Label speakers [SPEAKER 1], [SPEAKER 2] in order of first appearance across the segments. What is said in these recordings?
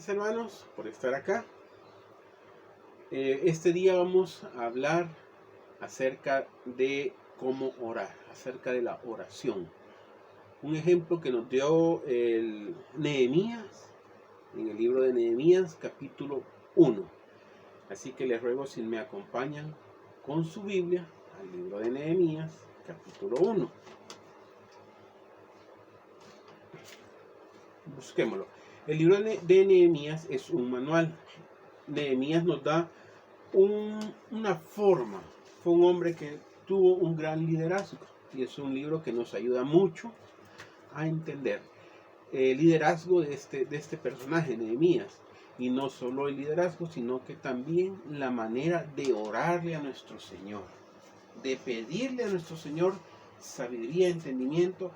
[SPEAKER 1] gracias, hermanos, por estar acá. Este día vamos a hablar acerca de cómo orar, acerca de la oración. Un ejemplo que nos dio el Nehemías, en el libro de Nehemías, capítulo 1. Así que les ruego si me acompañan con su Biblia al libro de Nehemías, capítulo 1. Busquémoslo. El libro de Nehemías es un manual. Nehemías nos da una forma. Fue un hombre que tuvo un gran liderazgo y es un libro que nos ayuda mucho a entender el liderazgo de este personaje, Nehemías. Y no solo el liderazgo, sino que también la manera de orarle a nuestro Señor, de pedirle a nuestro Señor sabiduría, entendimiento,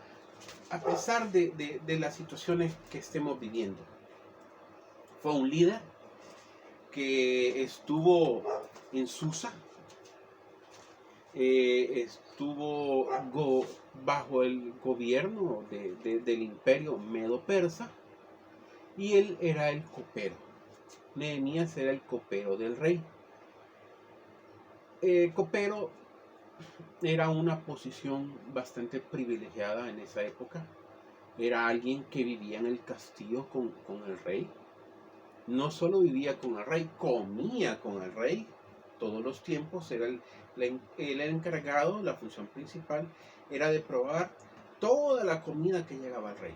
[SPEAKER 1] a pesar de las situaciones que estemos viviendo. Fue un líder que estuvo en Susa, estuvo bajo el gobierno del imperio medo-persa, y él era el copero. Nehemías era el copero del rey. Copero era una posición bastante privilegiada en esa época. Era alguien que vivía en el castillo con el rey. No solo vivía con el rey, comía con el rey todos los tiempos. Era el encargado, la función principal era de probar toda la comida que llegaba al rey.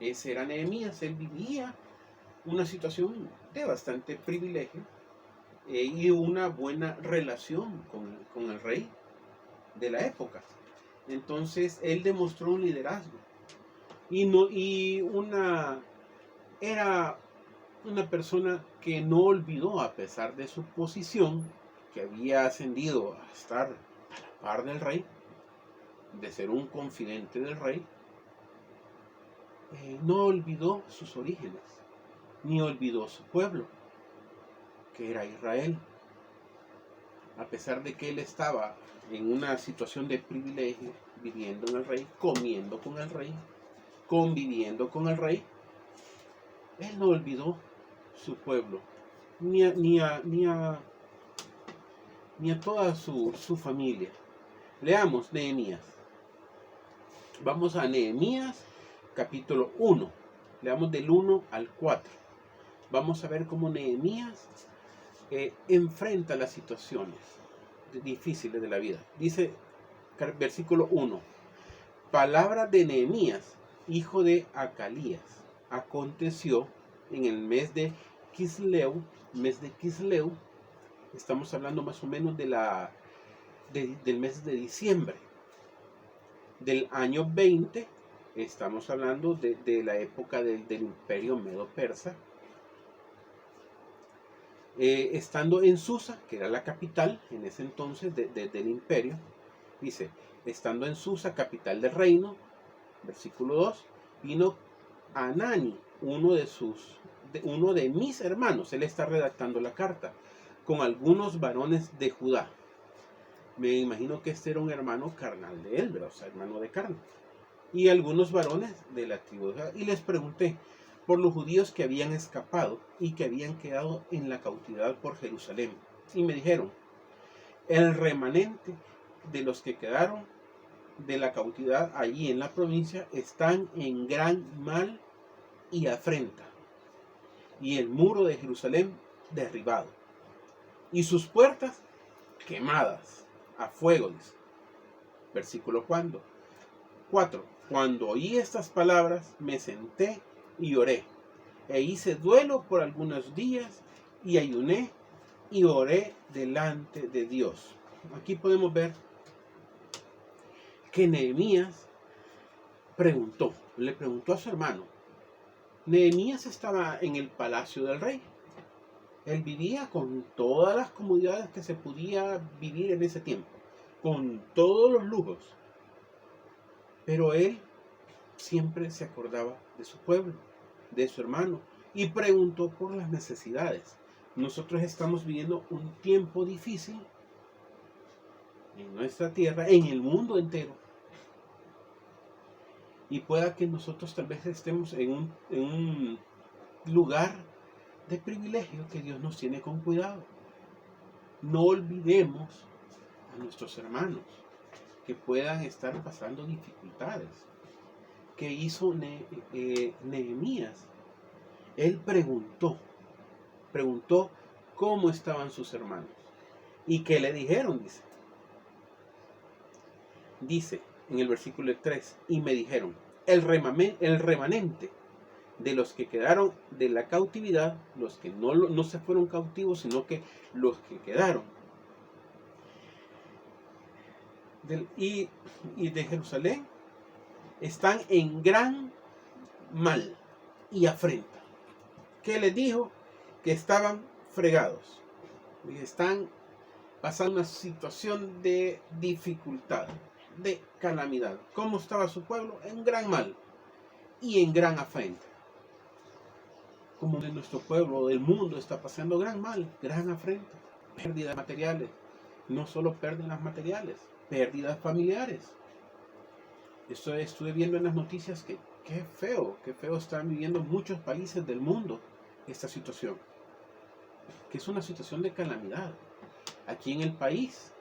[SPEAKER 1] Ese era Nehemías. Él vivía una situación de bastante privilegio y una buena relación con el rey de la época. Entonces él demostró un liderazgo era una persona que no olvidó, a pesar de su posición, que había ascendido a estar a la par del rey, de ser un confidente del rey, no olvidó sus orígenes, ni olvidó su pueblo, que era Israel. A pesar de que él estaba en una situación de privilegio, viviendo en el rey, comiendo con el rey, conviviendo con el rey, él no olvidó su pueblo, ni a toda su familia. Leamos Nehemías. Vamos a Nehemías capítulo 1. Leamos del 1 al 4. Vamos a ver cómo Nehemías enfrenta las situaciones difíciles de la vida. Dice versículo 1. Palabra de Nehemías, hijo de Acalías. Aconteció en el mes de Kisleu, estamos hablando más o menos del mes de diciembre del año 20, estamos hablando de la época del imperio medo-persa, estando en Susa, que era la capital en ese entonces del imperio. Dice, estando en Susa, capital del reino, versículo 2, vino Anani, uno de mis hermanos. Él está redactando la carta con algunos varones de Judá. Me imagino que este era un hermano carnal de él, ¿verdad? O sea, hermano de carne. Y algunos varones de la tribu de Judá. Y les pregunté por los judíos que habían escapado y que habían quedado en la cautividad por Jerusalén. Y me dijeron, el remanente de los que quedaron de la cautividad allí en la provincia están en gran mal y afrenta, y el muro de Jerusalén derribado, y sus puertas quemadas a fuego. Versículo 4. Cuando oí estas palabras, me senté y oré, e hice duelo por algunos días, y ayuné y oré delante de Dios. Aquí podemos ver que Nehemías le preguntó a su hermano. Nehemías estaba en el palacio del rey. Él vivía con todas las comodidades que se podía vivir en ese tiempo, con todos los lujos. Pero él siempre se acordaba de su pueblo, de su hermano, y preguntó por las necesidades. Nosotros estamos viviendo un tiempo difícil en nuestra tierra, en el mundo entero. Y pueda que nosotros tal vez estemos en un lugar de privilegio que Dios nos tiene con cuidado. No olvidemos a nuestros hermanos que puedan estar pasando dificultades. ¿Qué hizo Nehemías? Él preguntó cómo estaban sus hermanos. ¿Y qué le dijeron? Dice en el versículo 3, y me dijeron, el remanente de los que quedaron de la cautividad, los que no se fueron cautivos, sino que los que quedaron, y de Jerusalén, están en gran mal y afrenta. ¿Qué les dijo? Que estaban fregados, y están pasando una situación de dificultad, de calamidad. ¿Cómo estaba su pueblo? En gran mal y en gran afrenta. Como de nuestro pueblo, del mundo, está pasando gran mal, gran afrenta, pérdidas materiales, no solo pérdidas materiales, pérdidas familiares. Estuve viendo en las noticias que qué feo están viviendo muchos países del mundo esta situación, que es una situación de calamidad. Aquí en el país,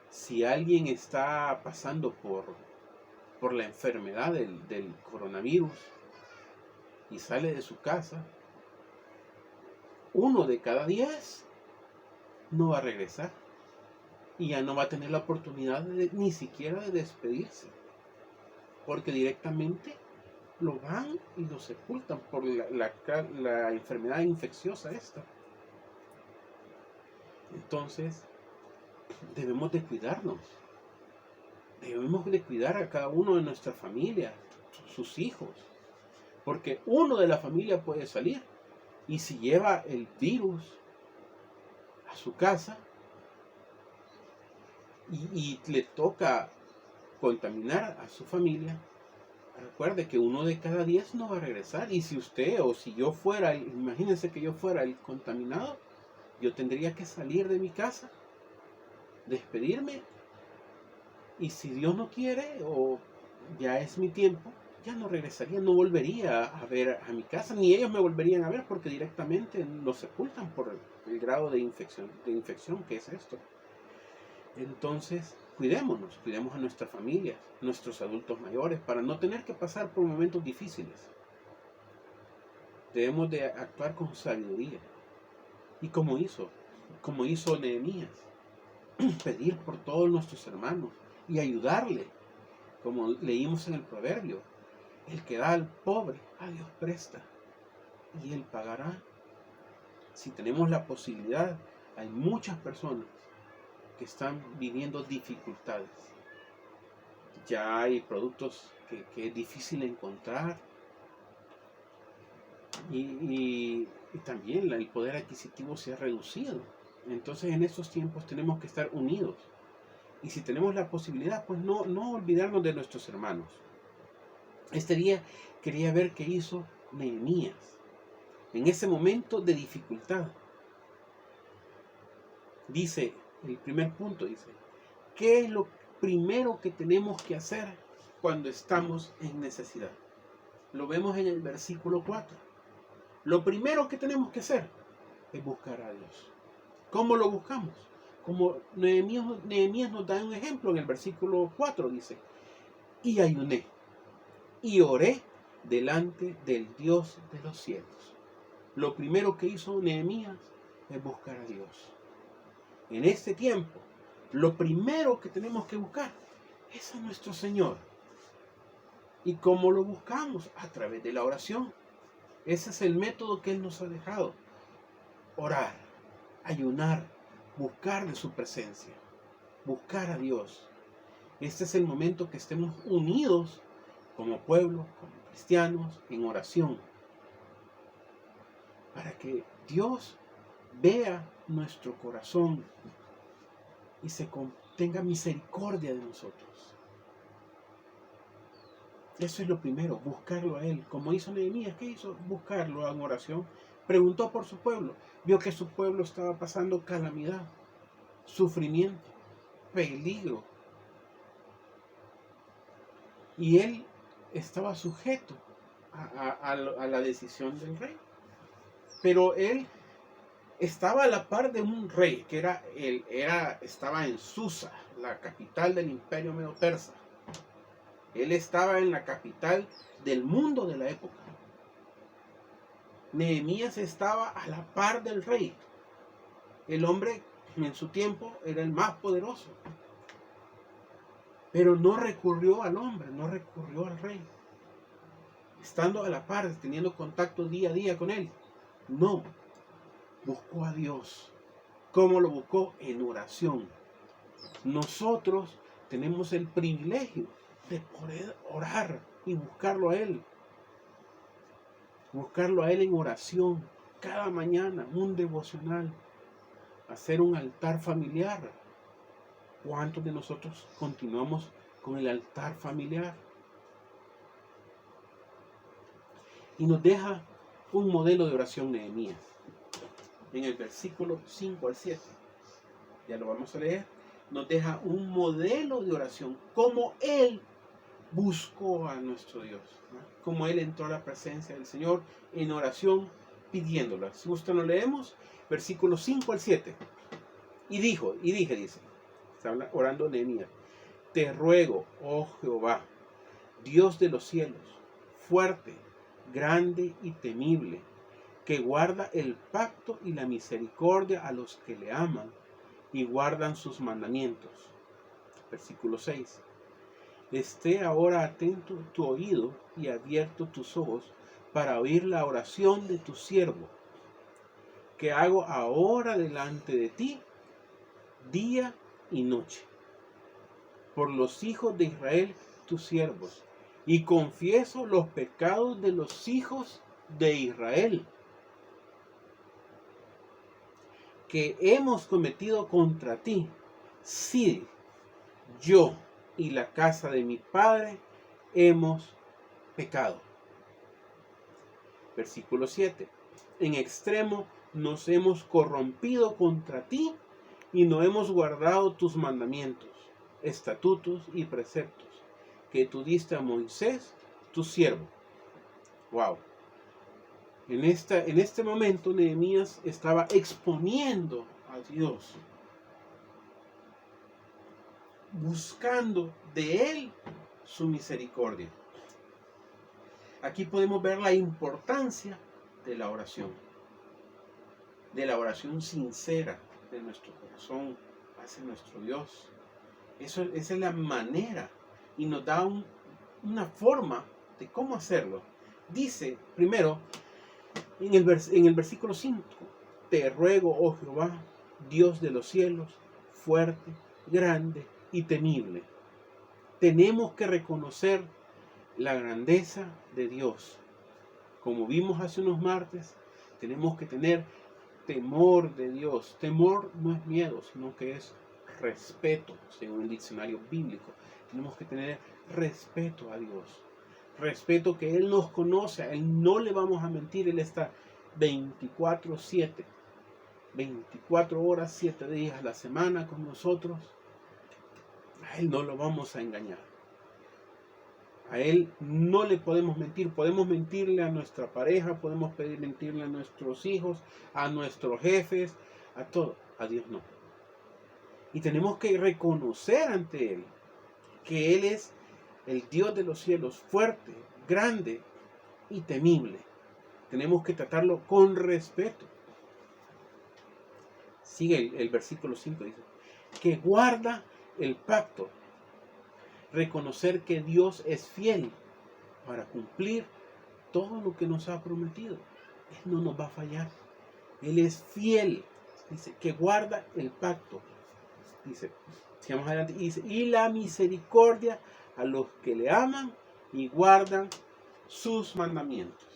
[SPEAKER 1] si alguien está pasando por la enfermedad del coronavirus y sale de su casa, 1 de cada 10 no va a regresar y ya no va a tener la oportunidad ni siquiera de despedirse, porque directamente lo van y lo sepultan por la enfermedad infecciosa esta. Entonces debemos de cuidarnos, debemos de cuidar a cada uno de nuestra familia, sus hijos, porque uno de la familia puede salir y si lleva el virus a su casa y le toca contaminar a su familia, recuerde que 1 de cada 10 no va a regresar. Y si usted o si yo fuera, imagínense que yo fuera el contaminado, yo tendría que salir de mi casa, despedirme, y si Dios no quiere o ya es mi tiempo, ya no regresaría, no volvería a ver a mi casa, ni ellos me volverían a ver, porque directamente los sepultan por el grado de infección que es esto. Entonces, cuidemos a nuestras familias, nuestros adultos mayores, para no tener que pasar por momentos difíciles. Debemos de actuar con sabiduría. Y como hizo Nehemías, pedir por todos nuestros hermanos y ayudarle, como leímos en el proverbio, el que da al pobre, a Dios presta, y Él pagará. Si tenemos la posibilidad, hay muchas personas que están viviendo dificultades. Ya hay productos que es difícil encontrar, y también el poder adquisitivo se ha reducido. Entonces en estos tiempos tenemos que estar unidos, y si tenemos la posibilidad, pues no olvidarnos de nuestros hermanos. Este día quería ver qué hizo Nehemías en ese momento de dificultad. Dice, el primer punto dice, ¿qué es lo primero que tenemos que hacer cuando estamos en necesidad? Lo vemos en el versículo 4. Lo primero que tenemos que hacer es buscar a Dios. ¿Cómo lo buscamos? Como Nehemías nos da un ejemplo en el versículo 4, dice, y ayuné, y oré delante del Dios de los cielos. Lo primero que hizo Nehemías es buscar a Dios. En este tiempo, lo primero que tenemos que buscar es a nuestro Señor. ¿Y cómo lo buscamos? A través de la oración. Ese es el método que Él nos ha dejado. Orar, ayunar, buscar de su presencia, buscar a Dios. Este es el momento que estemos unidos como pueblo, como cristianos, en oración, para que Dios vea nuestro corazón y tenga misericordia de nosotros. Eso es lo primero, buscarlo a Él. Como hizo Nehemías, ¿qué hizo? Buscarlo en oración. Preguntó por su pueblo. Vio que su pueblo estaba pasando calamidad, sufrimiento, peligro. Y él estaba sujeto a la decisión del rey. Pero él estaba a la par de un rey que estaba en Susa, la capital del imperio medo-persa. Él estaba en la capital del mundo de la época. Nehemías estaba a la par del rey. El hombre en su tiempo era el más poderoso. Pero no recurrió al hombre, no recurrió al rey. Estando a la par, teniendo contacto día a día con él. No, buscó a Dios. ¿Cómo lo buscó? En oración. Nosotros tenemos el privilegio de poder orar y buscarlo a Él. Buscarlo a Él en oración. Cada mañana, un devocional. Hacer un altar familiar. ¿Cuántos de nosotros continuamos con el altar familiar? Y nos deja un modelo de oración Nehemías. En el versículo 5 al 7. Ya lo vamos a leer. Nos deja un modelo de oración. Como Él buscó a nuestro Dios. ¿No? Como Él entró a la presencia del Señor en oración pidiéndola. Si usted lo leemos, versículos 5 al 7. Y dije, dice, está orando Nehemías, te ruego, oh Jehová, Dios de los cielos, fuerte, grande y temible, que guarda el pacto y la misericordia a los que le aman y guardan sus mandamientos. Versículo 6. Esté ahora atento tu oído y abierto tus ojos para oír la oración de tu siervo, que hago ahora delante de ti, día y noche, por los hijos de Israel, tus siervos, y confieso los pecados de los hijos de Israel, que hemos cometido contra ti, sí, yo y la casa de mi padre hemos pecado. Versículo 7. En extremo nos hemos corrompido contra ti y no hemos guardado tus mandamientos, estatutos y preceptos que tú diste a Moisés, tu siervo. Wow. En este momento Nehemías estaba exponiendo a Dios, buscando de Él su misericordia. Aquí podemos ver la importancia de la oración sincera de nuestro corazón hacia nuestro Dios. Esa es la manera y nos da una forma de cómo hacerlo. Dice primero en el versículo 5, te ruego, oh Jehová, Dios de los cielos, fuerte, grande y temible. Tenemos que reconocer la grandeza de Dios. Como vimos hace unos martes, tenemos que tener temor de Dios. Temor no es miedo, sino que es respeto, según el diccionario bíblico. Tenemos que tener respeto a Dios. Respeto que Él nos conoce, a Él no le vamos a mentir, Él está 24/7, 24 horas, 7 días a la semana con nosotros. A Él no lo vamos a engañar. A Él no le podemos mentir. Podemos mentirle a nuestra pareja, podemos mentirle a nuestros hijos, a nuestros jefes, a todo. A Dios no. Y tenemos que reconocer ante Él que Él es el Dios de los cielos, fuerte, grande y temible. Tenemos que tratarlo con respeto. Sigue el versículo 5, dice, que guarda el pacto. Reconocer que Dios es fiel para cumplir todo lo que nos ha prometido. Él no nos va a fallar. Él es fiel. Dice que guarda el pacto. Dice, sigamos adelante, dice, y la misericordia a los que le aman y guardan sus mandamientos.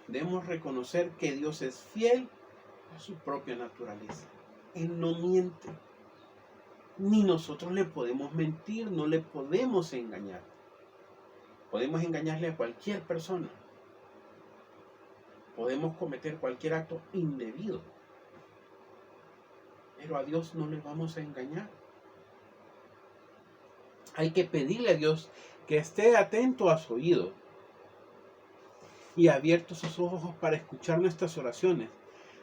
[SPEAKER 1] Debemos reconocer que Dios es fiel a su propia naturaleza. Él no miente. Ni nosotros le podemos mentir, no le podemos engañar. Podemos engañarle a cualquier persona. Podemos cometer cualquier acto indebido. Pero a Dios no le vamos a engañar. Hay que pedirle a Dios que esté atento a su oído y ha abierto sus ojos para escuchar nuestras oraciones,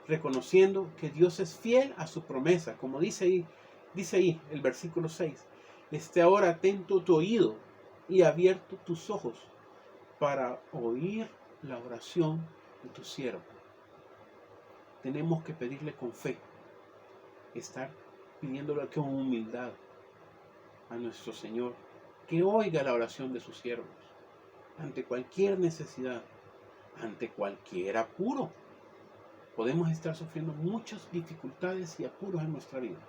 [SPEAKER 1] reconociendo que Dios es fiel a su promesa, como dice ahí el versículo 6. Esté ahora atento tu oído y abierto tus ojos para oír la oración de tu siervo. Tenemos que pedirle con fe, estar pidiéndole con humildad a nuestro Señor, que oiga la oración de sus siervos, ante cualquier necesidad, ante cualquier apuro. Podemos estar sufriendo muchas dificultades y apuros en nuestra vida,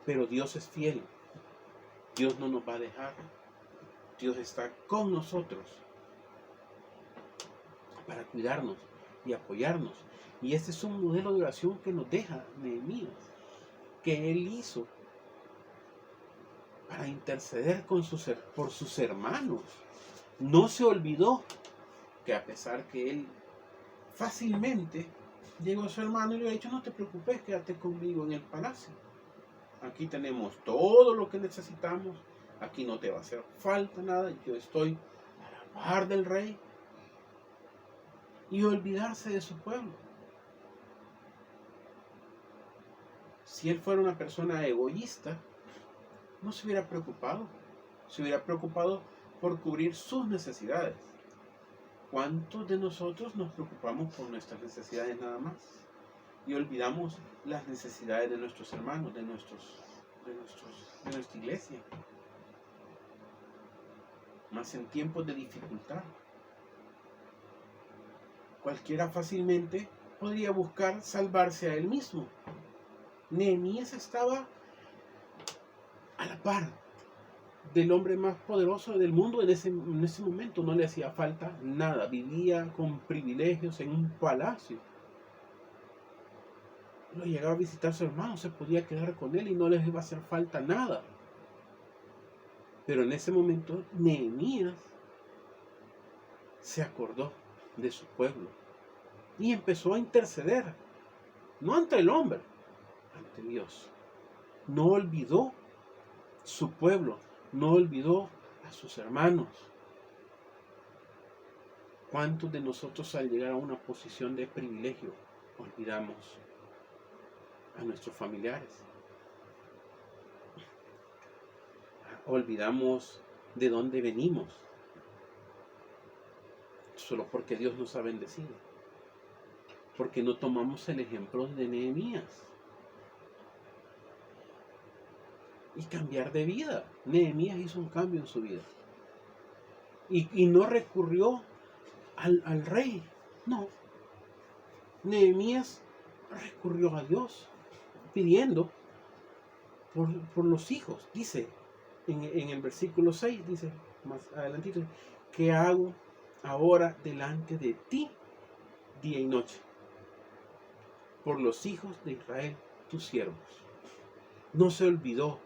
[SPEAKER 1] pero Dios es fiel. Dios no nos va a dejar. Dios está con nosotros para cuidarnos y apoyarnos. Y este es un modelo de oración que nos deja Nehemías, que él hizo para interceder por sus hermanos. No se olvidó que a pesar que él fácilmente llegó a su hermano y le ha dicho: no te preocupes, quédate conmigo en el palacio. Aquí tenemos todo lo que necesitamos, aquí no te va a hacer falta nada, yo estoy a la par del rey. Y olvidarse de su pueblo. Si él fuera una persona egoísta, no se hubiera preocupado. Se hubiera preocupado por cubrir sus necesidades. ¿Cuántos de nosotros nos preocupamos por nuestras necesidades nada más? Y olvidamos las necesidades de nuestros hermanos, de nuestra iglesia. Más en tiempos de dificultad. Cualquiera fácilmente podría buscar salvarse a él mismo. Nehemías estaba a la par del hombre más poderoso del mundo en ese momento. No le hacía falta nada. Vivía con privilegios en un palacio. Lo llegaba a visitar su hermano, se podía quedar con él y no les iba a hacer falta nada. Pero en ese momento Nehemías se acordó de su pueblo y empezó a interceder, no ante el hombre, ante Dios. No olvidó su pueblo, no olvidó a sus hermanos. ¿Cuántos de nosotros al llegar a una posición de privilegio olvidamos a nuestros familiares? Olvidamos de dónde venimos, solo porque Dios nos ha bendecido, porque no tomamos el ejemplo de Nehemías y cambiar de vida. Nehemías hizo un cambio en su vida y no recurrió al rey, no. Nehemías recurrió a Dios pidiendo por los hijos. Dice en el versículo 6, dice más adelantito: ¿qué hago ahora delante de ti día y noche? Por los hijos de Israel, tus siervos. No se olvidó,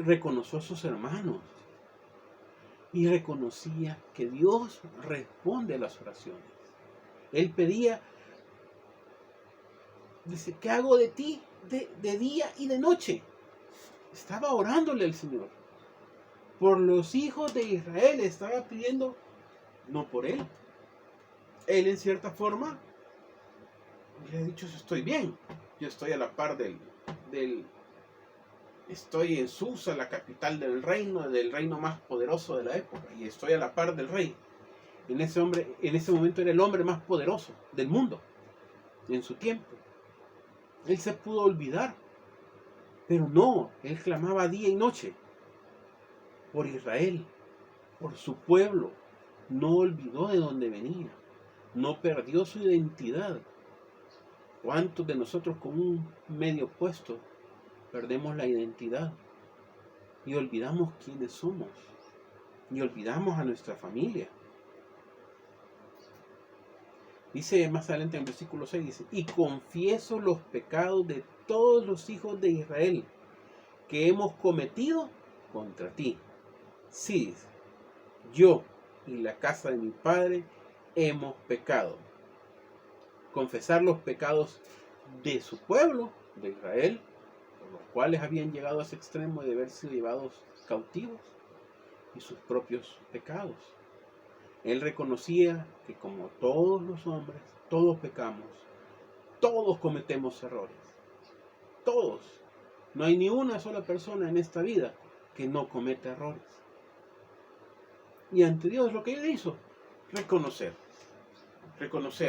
[SPEAKER 1] reconoció a sus hermanos y reconocía que Dios responde a las oraciones. Él pedía, dice: ¿qué hago de ti de día y de noche? Estaba orándole al Señor. Por los hijos de Israel estaba pidiendo, no por él. Él en cierta forma le ha dicho: yo estoy bien, yo estoy a la par estoy en Susa, la capital del reino más poderoso de la época, y estoy a la par del rey. En ese momento era el hombre más poderoso del mundo en su tiempo. Él se pudo olvidar, pero no, él clamaba día y noche por Israel, por su pueblo. No olvidó de dónde venía, no perdió su identidad. ¿Cuántos de nosotros con un medio puesto perdemos la identidad y olvidamos quiénes somos y olvidamos a nuestra familia? Dice más adelante en el versículo 6, dice: y confieso los pecados de todos los hijos de Israel que hemos cometido contra ti. Sí, dice, yo y la casa de mi padre hemos pecado. Confesar los pecados de su pueblo, de Israel, por los cuales habían llegado a ese extremo de haber sido llevados cautivos, y sus propios pecados. Él reconocía que como todos los hombres, todos pecamos, todos cometemos errores, todos. No hay ni una sola persona en esta vida que no cometa errores. Y ante Dios lo que Él hizo, reconocer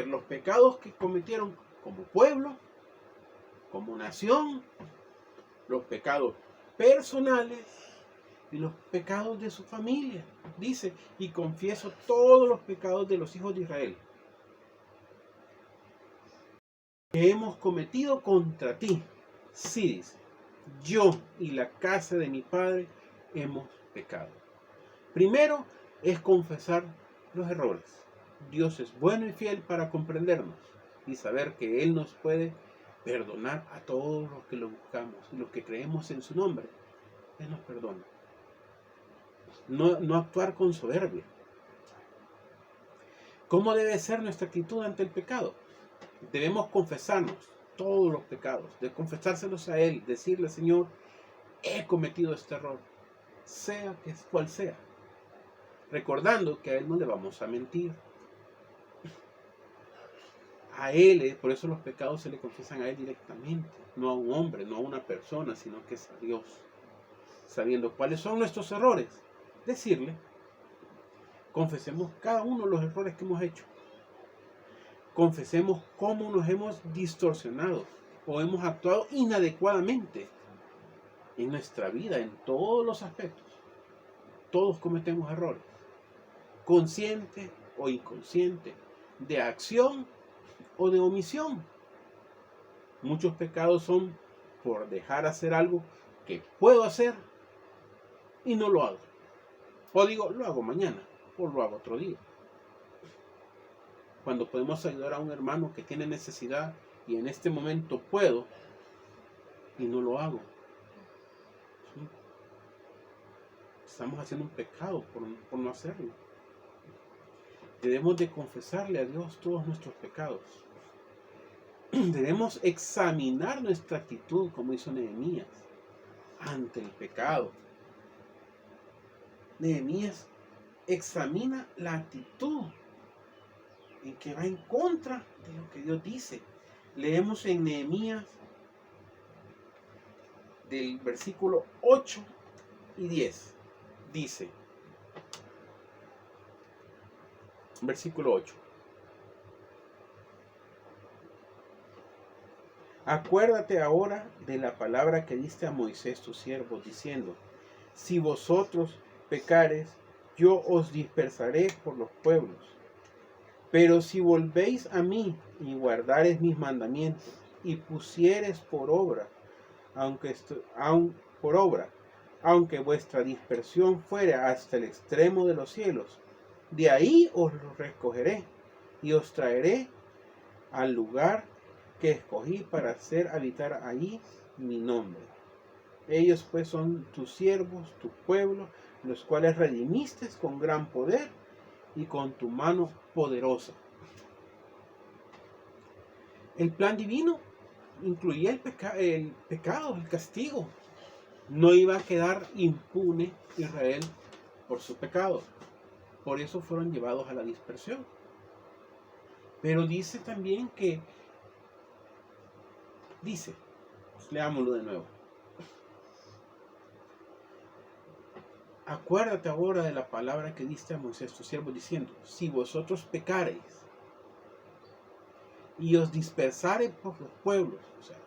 [SPEAKER 1] los pecados que cometieron como pueblo, como nación, los pecados personales y los pecados de su familia. Dice, y confieso todos los pecados de los hijos de Israel que hemos cometido contra ti. Sí, dice, yo y la casa de mi padre hemos pecado. Primero es confesar los errores. Dios es bueno y fiel para comprendernos y saber que Él nos puede perdonar a todos los que lo buscamos y los que creemos en su nombre. Él nos perdona. No actuar con soberbia. ¿Cómo debe ser nuestra actitud ante el pecado? Debemos confesarnos todos los pecados, de confesárselos a Él, decirle, Señor, he cometido este error, sea que cual sea, recordando que a Él no le vamos a mentir. A Él, por eso los pecados se le confiesan a Él directamente, no a un hombre, no a una persona, sino que es a Dios. Sabiendo cuáles son nuestros errores, decirle, confesemos cada uno los errores que hemos hecho. Confesemos cómo nos hemos distorsionado o hemos actuado inadecuadamente en nuestra vida, en todos los aspectos. Todos cometemos errores, consciente o inconsciente, de acción o de omisión. Muchos pecados son por dejar hacer algo que puedo hacer y no lo hago. O digo, lo hago mañana o lo hago otro día. Cuando podemos ayudar a un hermano que tiene necesidad y en este momento puedo y no lo hago. ¿Sí? Estamos haciendo un pecado por no hacerlo. Debemos de confesarle a Dios todos nuestros pecados. Debemos examinar nuestra actitud, como hizo Nehemías, ante el pecado. Nehemías examina la actitud en que va en contra de lo que Dios dice. Leemos en Nehemías del versículo 8 y 10. Dice, versículo 8. Acuérdate ahora de la palabra que diste a Moisés tu siervo, diciendo, si vosotros pecares, yo os dispersaré por los pueblos. Pero si volvéis a mí y guardares mis mandamientos y pusieres por obra, aunque vuestra dispersión fuera hasta el extremo de los cielos, de ahí os recogeré y os traeré al lugar que escogí para hacer habitar allí mi nombre. Ellos pues son tus siervos, tu pueblo, los cuales redimiste con gran poder y con tu mano poderosa. El plan divino incluía el pecado, el castigo. No iba a quedar impune Israel por su pecado. Por eso fueron llevados a la dispersión. Pero dice también que, leámoslo de nuevo. Acuérdate ahora de la palabra que diste a Moisés tu siervo, diciendo, si vosotros pecareis y os dispersare por los pueblos. O sea,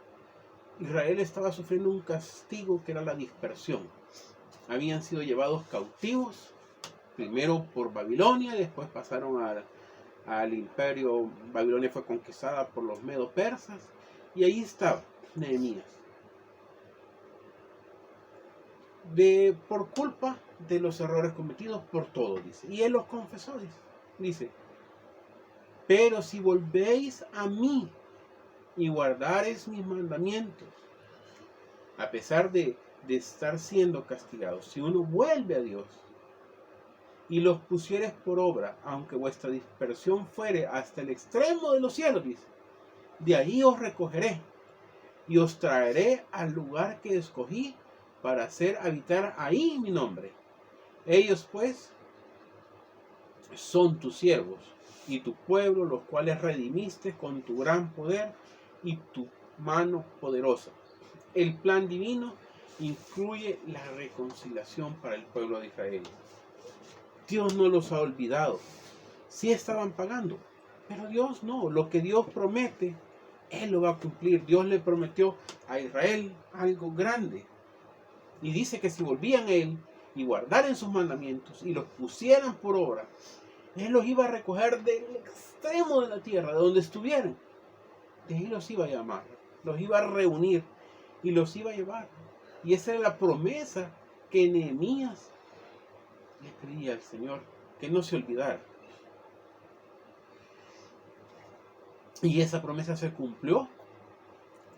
[SPEAKER 1] Israel estaba sufriendo un castigo que era la dispersión. Habían sido llevados cautivos, primero por Babilonia, después pasaron al imperio. Babilonia fue conquistada por los medo-persas y ahí estaba Nehemías. Por culpa de los errores cometidos por todos, dice. Y él los confesó, dice. Pero si volvéis a mí y guardareis mis mandamientos, a pesar de estar siendo castigados, si uno vuelve a Dios y los pusieres por obra, aunque vuestra dispersión fuere hasta el extremo de los cielos, dice, de ahí os recogeré y os traeré al lugar que escogí para hacer habitar ahí mi nombre. Ellos pues son tus siervos y tu pueblo, los cuales redimiste con tu gran poder y tu mano poderosa. El plan divino incluye la reconciliación para el pueblo de Israel. Dios no los ha olvidado. Sí estaban pagando, pero Dios no. Lo que Dios promete, Él lo va a cumplir. Dios le prometió a Israel algo grande. Y dice que si volvían a Él y guardaran sus mandamientos y los pusieran por obra, Él los iba a recoger del extremo de la tierra, de donde estuvieran. De ahí los iba a llamar, los iba a reunir y los iba a llevar. Y esa era la promesa que Nehemías le pedía al Señor, que no se olvidara. Y esa promesa se cumplió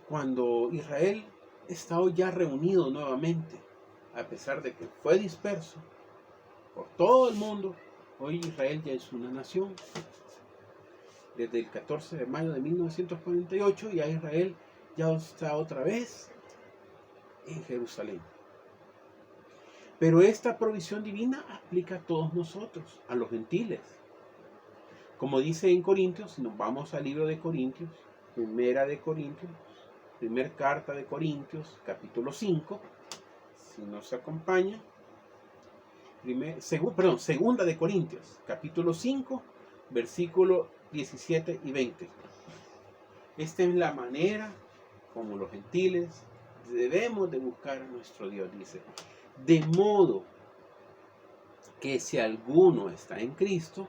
[SPEAKER 1] cuando Israel estaba ya reunido nuevamente, a pesar de que fue disperso por todo el mundo. Hoy Israel ya es una nación. Desde el 14 de mayo de 1948 ya Israel ya está otra vez en Jerusalén. Pero esta provisión divina aplica a todos nosotros, a los gentiles. Como dice en Corintios, si nos vamos al libro de Corintios, primera carta de Corintios, capítulo 5, si nos acompaña, segunda de Corintios, capítulo 5, versículo 17 y 20. Esta es la manera como los gentiles debemos de buscar a nuestro Dios, dice. De modo que si alguno está en Cristo,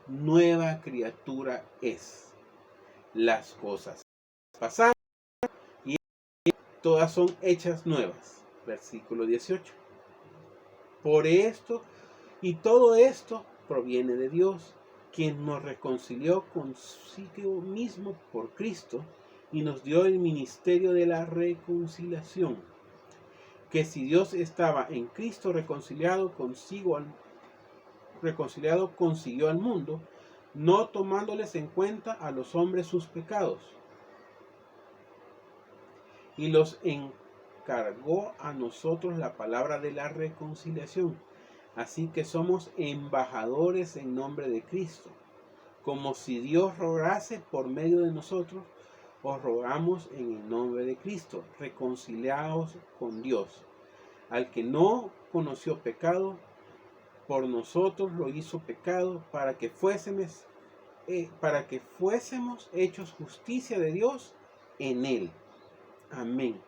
[SPEAKER 1] nueva criatura es. Las cosas pasadas y todas son hechas nuevas. Versículo 18. Por esto y todo esto proviene de Dios, quien nos reconcilió consigo mismo por Cristo y nos dio el ministerio de la reconciliación. Que si Dios estaba en Cristo reconciliado consiguió al mundo, no tomándoles en cuenta a los hombres sus pecados, y los encargó a nosotros la palabra de la reconciliación. Así que somos embajadores en nombre de Cristo, como si Dios rogase por medio de nosotros. Os rogamos en el nombre de Cristo, reconciliaos con Dios. Al que no conoció pecado, por nosotros lo hizo pecado, para que fuésemos hechos justicia de Dios en él. Amén.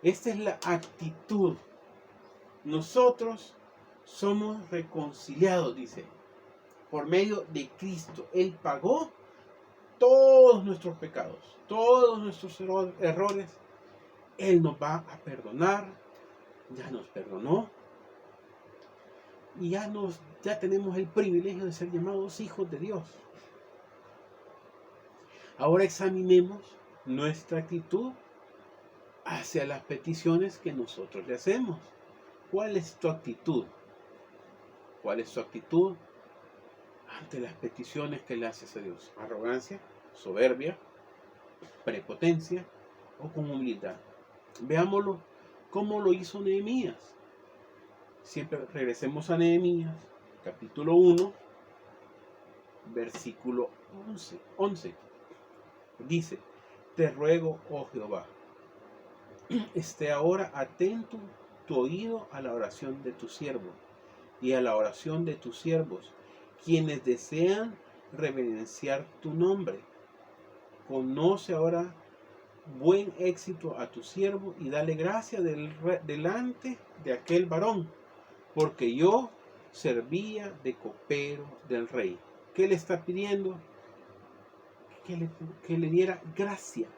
[SPEAKER 1] Esta es la actitud. Nosotros somos reconciliados, dice, por medio de Cristo. Él pagó todos nuestros pecados, todos nuestros errores. Él nos va a perdonar, ya nos perdonó. Y ya tenemos el privilegio de ser llamados hijos de Dios. Ahora examinemos nuestra actitud hacia las peticiones que nosotros le hacemos. ¿Cuál es tu actitud? ¿Cuál es tu actitud ante las peticiones que le haces a Dios? ¿Arrogancia, soberbia, prepotencia o con humildad? Veámoslo cómo lo hizo Nehemías. Siempre regresemos a Nehemías, capítulo 1, versículo 11. Dice: te ruego, oh Jehová, esté ahora atento tu oído a la oración de tu siervo y a la oración de tus siervos, quienes desean reverenciar tu nombre. Conoce ahora buen éxito a tu siervo y dale gracia delante de aquel varón, porque yo servía de copero del rey. ¿Qué le está pidiendo? Que le diera gracia.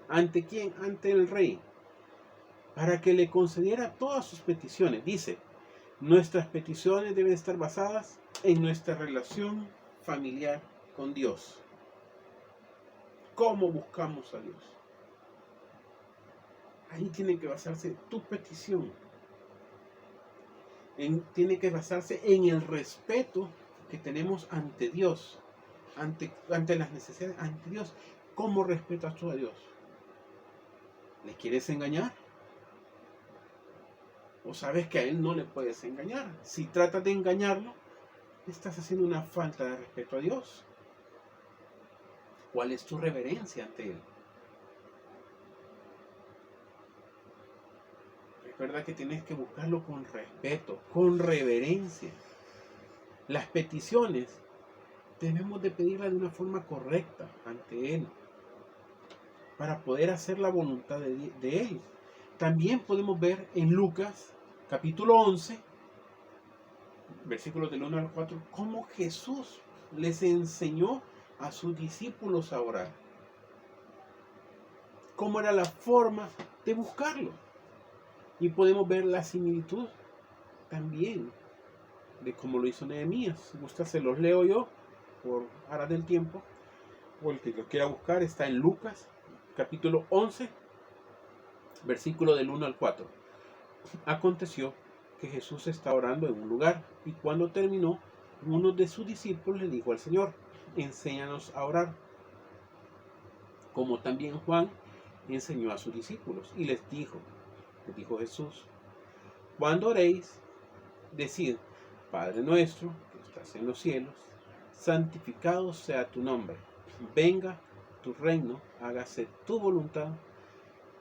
[SPEAKER 1] ¿Ante quién? Ante el rey, para que le concediera todas sus peticiones. Dice, nuestras peticiones deben estar basadas en nuestra relación familiar con Dios. ¿Cómo buscamos a Dios? Ahí tiene que basarse tu petición. Tiene que basarse en el respeto que tenemos ante Dios, ante las necesidades, ante Dios. ¿Cómo respetas tú a Dios? ¿Le quieres engañar? ¿O sabes que a Él no le puedes engañar? Si tratas de engañarlo, estás haciendo una falta de respeto a Dios. ¿Cuál es tu reverencia ante Él? Recuerda que tienes que buscarlo con respeto, con reverencia. Las peticiones debemos de pedirlas de una forma correcta ante Él, para poder hacer la voluntad de Él. También podemos ver en Lucas, capítulo 11, versículos del 1 al 4, cómo Jesús les enseñó a sus discípulos a orar. Cómo era la forma de buscarlo. Y podemos ver la similitud también de cómo lo hizo Nehemías. Si gusta, se los leo yo por aras del tiempo. O el que lo quiera buscar está en Lucas, capítulo 11, versículo del 1 al 4. Aconteció que Jesús estaba orando en un lugar, y cuando terminó, uno de sus discípulos le dijo al Señor: enséñanos a orar, como también Juan enseñó a sus discípulos. Y les dijo Jesús: cuando oréis, decid: Padre nuestro que estás en los cielos, santificado sea tu nombre, venga tu reino, hágase tu voluntad,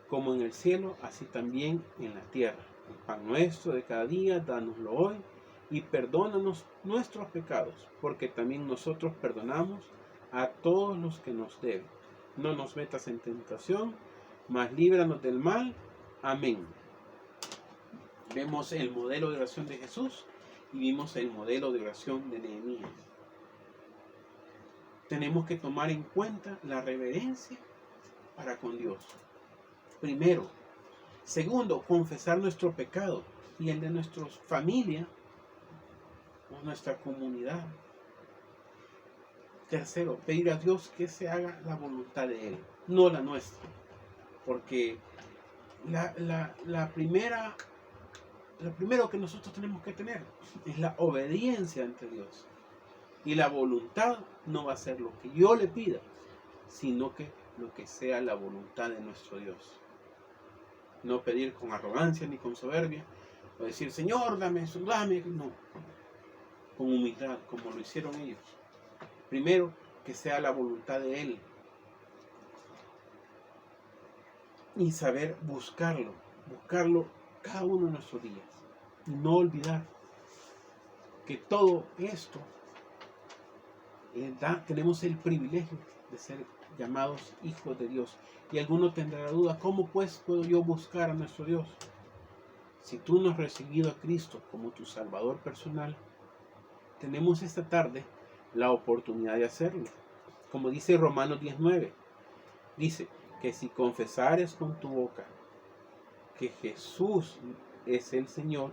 [SPEAKER 1] como en el cielo, así también en la tierra. El pan nuestro de cada día, dánoslo hoy, y perdónanos nuestros pecados, porque también nosotros perdonamos a todos los que nos deben. No nos metas en tentación, mas líbranos del mal. Amén. Vemos el modelo de oración de Jesús y vimos el modelo de oración de Nehemías. Tenemos que tomar en cuenta la reverencia para con Dios. Primero. Segundo, confesar nuestro pecado y el de nuestra familia o nuestra comunidad. Tercero, pedir a Dios que se haga la voluntad de Él, no la nuestra. Porque lo primero que nosotros tenemos que tener es la obediencia ante Dios. Y la voluntad no va a ser lo que yo le pida, sino que lo que sea la voluntad de nuestro Dios. No pedir con arrogancia ni con soberbia, o decir: Señor, dame eso, dame. No, con humildad, como lo hicieron ellos. Primero, que sea la voluntad de Él. Y saber buscarlo cada uno de nuestros días. Y no olvidar que todo esto tenemos el privilegio de ser llamados hijos de Dios. Y alguno tendrá la duda: ¿cómo pues puedo yo buscar a nuestro Dios? Si tú no has recibido a Cristo como tu Salvador personal, tenemos esta tarde la oportunidad de hacerlo. Como dice Romanos 19, dice que si confesares con tu boca que Jesús es el Señor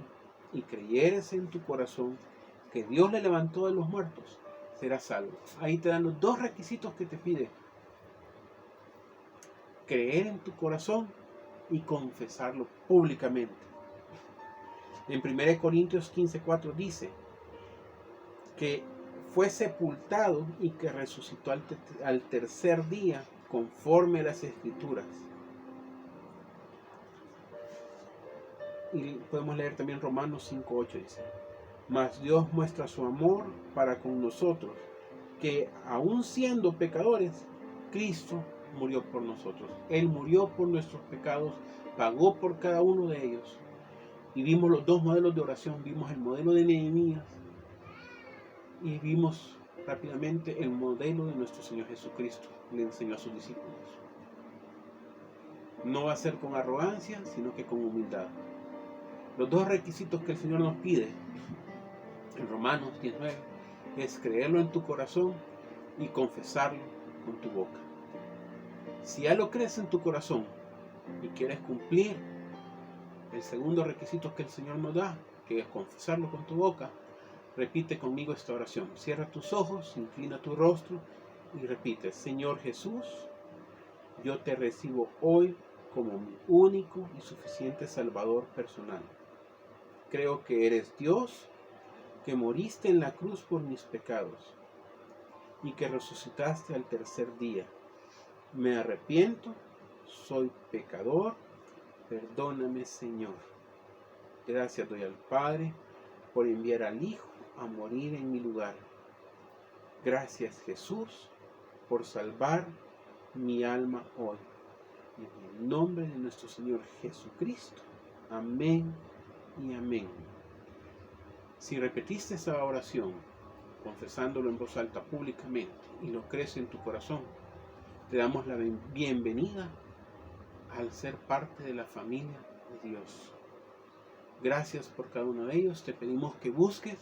[SPEAKER 1] y creyeres en tu corazón que Dios le levantó de los muertos, serás salvo. Ahí te dan los dos requisitos que te pide: creer en tu corazón y confesarlo públicamente. En 1 Corintios 15:4 dice que fue sepultado y que resucitó al tercer día, conforme a las Escrituras. Y podemos leer también Romanos 5:8, dice: mas Dios muestra su amor para con nosotros, que aun siendo pecadores, Cristo murió por nosotros. Él murió por nuestros pecados, pagó por cada uno de ellos. Y vimos los dos modelos de oración. Vimos el modelo de Nehemías y vimos rápidamente el modelo de nuestro Señor Jesucristo. Le enseñó a sus discípulos. No va a ser con arrogancia, sino que con humildad. Los dos requisitos que el Señor nos pide en Romanos 19 es creerlo en tu corazón y confesarlo con tu boca. Si ya lo crees en tu corazón y quieres cumplir el segundo requisito que el Señor nos da, que es confesarlo con tu boca, repite conmigo esta oración. Cierra tus ojos, inclina tu rostro y repite: Señor Jesús, yo te recibo hoy como mi único y suficiente Salvador personal. Creo que eres Dios, que moriste en la cruz por mis pecados y que resucitaste al tercer día. Me arrepiento, soy pecador, perdóname, Señor. Gracias doy al Padre por enviar al Hijo a morir en mi lugar. Gracias, Jesús, por salvar mi alma hoy. En el nombre de nuestro Señor Jesucristo. Amén y amén. Si repetiste esta oración, confesándolo en voz alta públicamente, y lo crees en tu corazón, te damos la bienvenida al ser parte de la familia de Dios. Gracias por cada uno de ellos. Te pedimos que busques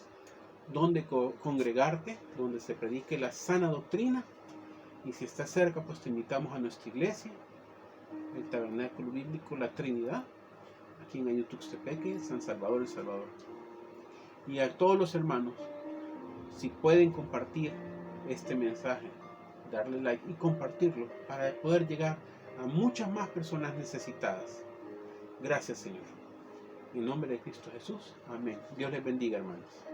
[SPEAKER 1] donde congregarte, donde se predique la sana doctrina. Y si estás cerca, pues te invitamos a nuestra iglesia, el Tabernáculo Bíblico La Trinidad, aquí en Ayutuxtepeque, San Salvador, El Salvador. Y a todos los hermanos, si pueden compartir este mensaje, darle like y compartirlo para poder llegar a muchas más personas necesitadas. Gracias, Señor. En nombre de Cristo Jesús. Amén. Dios les bendiga, hermanos.